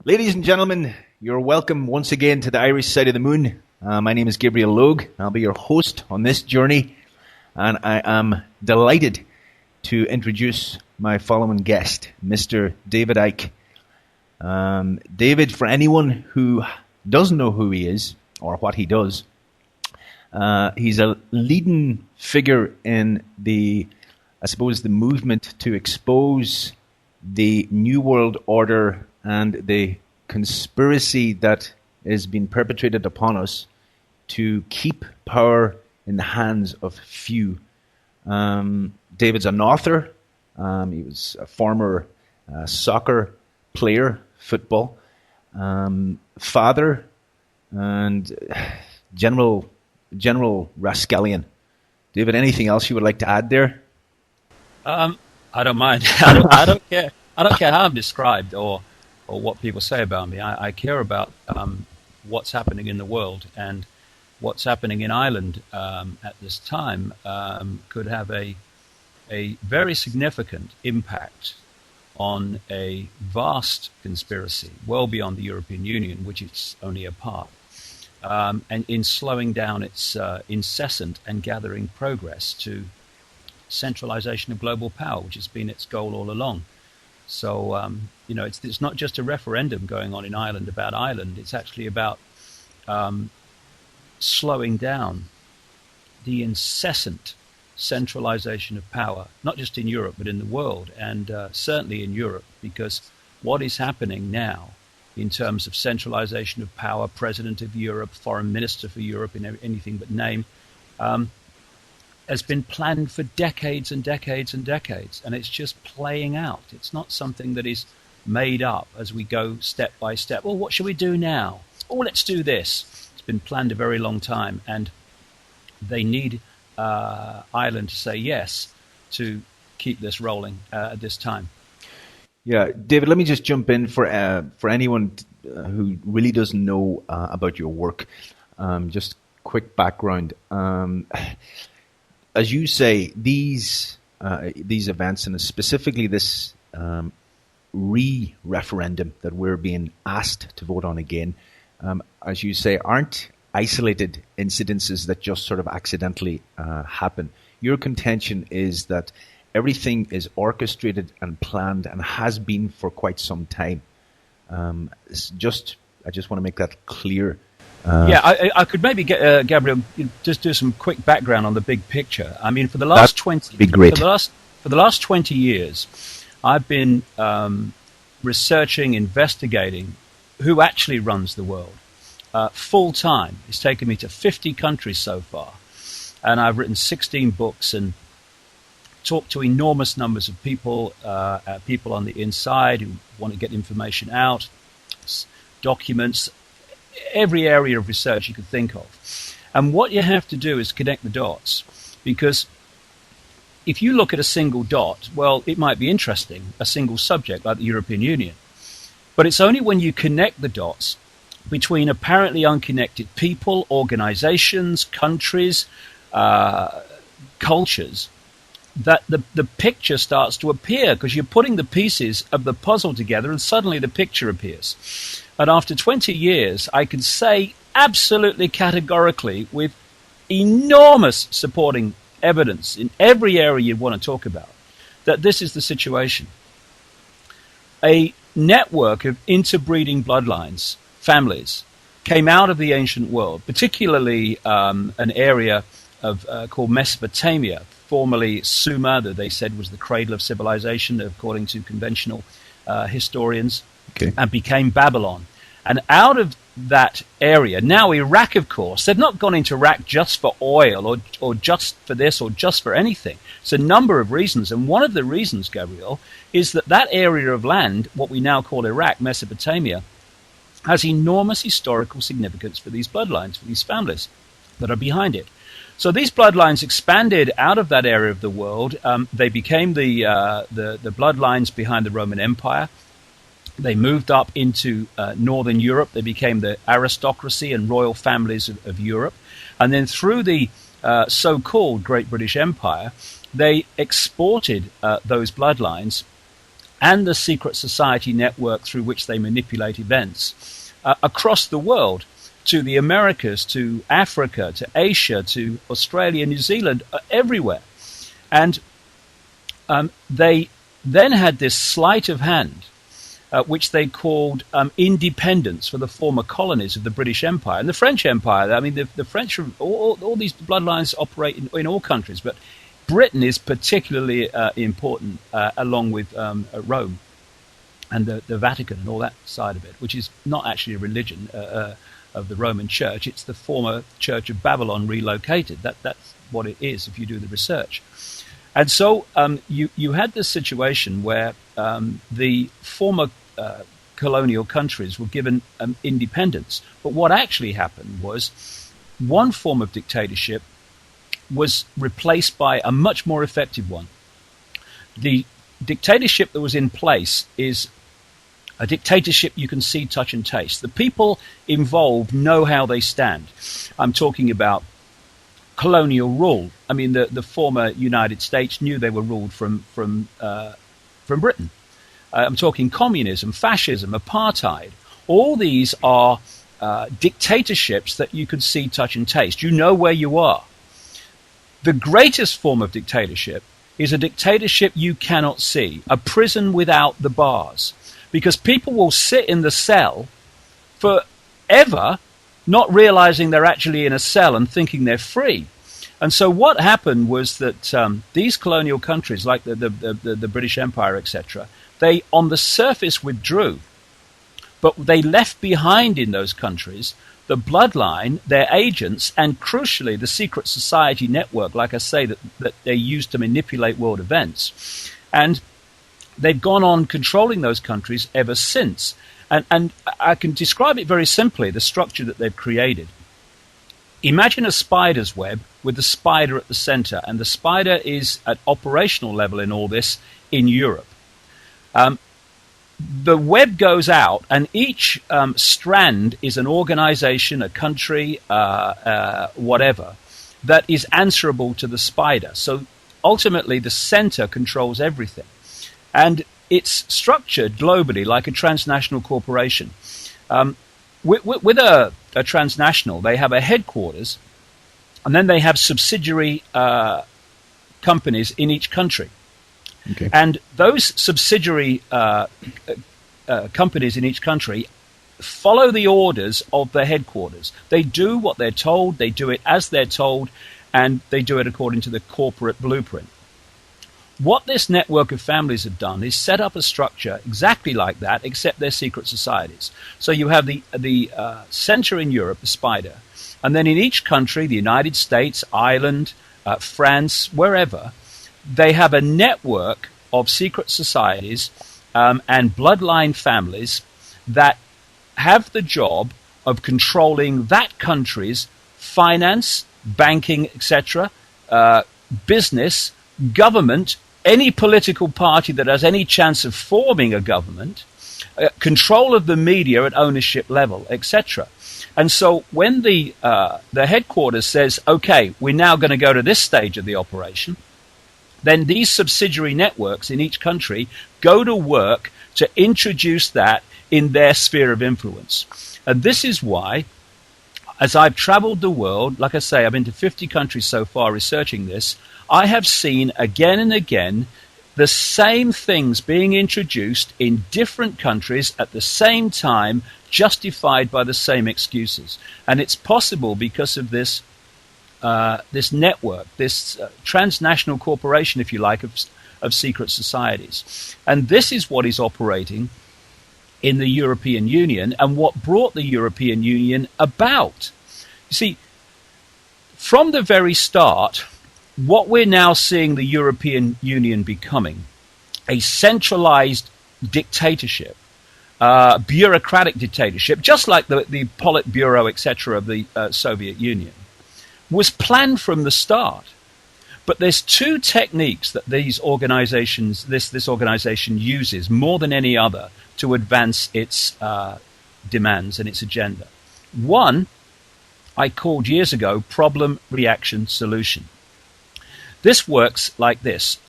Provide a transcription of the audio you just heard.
Ladies and gentlemen, you're welcome once again to the Irish side of the moon. My name is Gabriel Logue. I'll be your host on this journey, and I am delighted to introduce my following guest, Mr. David Icke. David, for anyone who doesn't know who he is or what he does, he's a leading figure in the movement to expose the New World Order and the conspiracy that is being perpetrated upon us to keep power in the hands of few. David's an author. He was a former soccer player, football, father, and general rascallion. David, anything else you would like to add there? I don't mind. I don't care. I don't care how I'm described or what people say about me. I care about what's happening in the world, and what's happening in Ireland at this time could have a very significant impact on a vast conspiracy, well beyond the European Union, which it's only a part, and in slowing down its incessant and gathering progress to centralization of global power, which has been its goal all along. So, it's not just a referendum going on in Ireland about Ireland. It's actually about slowing down the incessant centralization of power, not just in Europe, but in the world, and certainly in Europe, because what is happening now in terms of centralization of power, President of Europe, Foreign Minister for Europe, in anything but name, has been planned for decades and decades and decades, and it's just playing out. It's not something that is made up as we go step by step. Well, what should we do now? Oh, let's do this. It's been planned a very long time, and they need Ireland to say yes to keep this rolling at this time. Yeah, David, let me just jump in for anyone who really doesn't know about your work. Just quick background. As you say, these events, and specifically this referendum that we're being asked to vote on again, as you say, aren't isolated incidences that just sort of accidentally happen. Your contention is that everything is orchestrated and planned and has been for quite some time. I just want to make that clear. I could maybe get Gabriel just do some quick background on the big picture. I mean, for the last 20 years, I've been researching, investigating who actually runs the world full time. It's taken me to 50 countries so far, and I've written 16 books and talked to enormous numbers of people, people on the inside who want to get information out, documents. Every area of research you could think of. And what you have to do is connect the dots, because if you look at a single dot, well, it might be interesting, a single subject like the European Union. But it's only when you connect the dots between apparently unconnected people, organizations, countries, cultures, that the picture starts to appear, because you're putting the pieces of the puzzle together and suddenly the picture appears. And after 20 years, I can say absolutely categorically, with enormous supporting evidence in every area you want to talk about, that this is the situation. A network of interbreeding bloodlines, families, came out of the ancient world, particularly an area of called Mesopotamia, formerly Sumer, that they said was the cradle of civilization, according to conventional historians. Okay. And became Babylon. And out of that area, now Iraq, of course, they've not gone into Iraq just for oil or just for this or just for anything. It's a number of reasons. And one of the reasons, Gabriel, is that area of land, what we now call Iraq, Mesopotamia, has enormous historical significance for these bloodlines, for these families that are behind it. So these bloodlines expanded out of that area of the world. They became the bloodlines behind the Roman Empire. They moved up into Northern Europe. They became the aristocracy and royal families of Europe. And then through the so-called Great British Empire, they exported those bloodlines and the secret society network through which they manipulate events across the world, to the Americas, to Africa, to Asia, to Australia, New Zealand, everywhere. And they then had this sleight of hand, which they called independence for the former colonies of the British Empire and the French Empire. I mean, the French, all these bloodlines operate in all countries, but Britain is particularly important, along with Rome and the Vatican and all that side of it, which is not actually a religion of the Roman Church. It's the former Church of Babylon relocated. That's what it is if you do the research. And so you had this situation where the former colonial countries were given independence. But what actually happened was one form of dictatorship was replaced by a much more effective one. The dictatorship that was in place is a dictatorship you can see, touch, and taste. The people involved know how they stand. I'm talking about colonial rule. I mean, the former United States knew they were ruled from Britain. I'm talking communism, fascism, apartheid. All these are dictatorships that you can see, touch, and taste. You know where you are. The greatest form of dictatorship is a dictatorship you cannot see, a prison without the bars. Because people will sit in the cell forever, not realizing they're actually in a cell and thinking they're free. And so what happened was that these colonial countries, like the British Empire, etc., they on the surface withdrew, but they left behind in those countries the bloodline, their agents, and crucially the secret society network, like I say, that they used to manipulate world events. And they've gone on controlling those countries ever since. And I can describe it very simply, the structure that they've created. Imagine a spider's web with the spider at the center, and the spider is at operational level in all this in Europe. The web goes out, and each strand is an organization, a country, whatever, that is answerable to the spider. So ultimately, the center controls everything. And it's structured globally like a transnational corporation. With a transnational, they have a headquarters, and then they have subsidiary companies in each country. Okay. And those subsidiary companies in each country follow the orders of their headquarters. They do what they're told, they do it as they're told, and they do it according to the corporate blueprint. What this network of families have done is set up a structure exactly like that, except they're secret societies. So you have the center in Europe, the spider, and then in each country, the United States, Ireland, France, wherever, they have a network of secret societies and bloodline families that have the job of controlling that country's finance, banking, etc., business, government, any political party that has any chance of forming a government, control of the media at ownership level, etc. And so when the headquarters says, okay, we're now going to go to this stage of the operation, then these subsidiary networks in each country go to work to introduce that in their sphere of influence. And this is why, as I've traveled the world, like I say, I've been to 50 countries so far researching this, I have seen again and again the same things being introduced in different countries at the same time, justified by the same excuses. And it's possible because of this this network, this transnational corporation, if you like, of secret societies. And this is what is operating in the European Union and what brought the European Union about. You see, from the very start, what we're now seeing the European Union becoming, a centralized dictatorship, bureaucratic dictatorship, just like the Politburo, etc., of the Soviet Union, was planned from the start. But there's two techniques that these organizations, this organization uses more than any other to advance its demands and its agenda. One, I called years ago problem, reaction, solution. This works like this.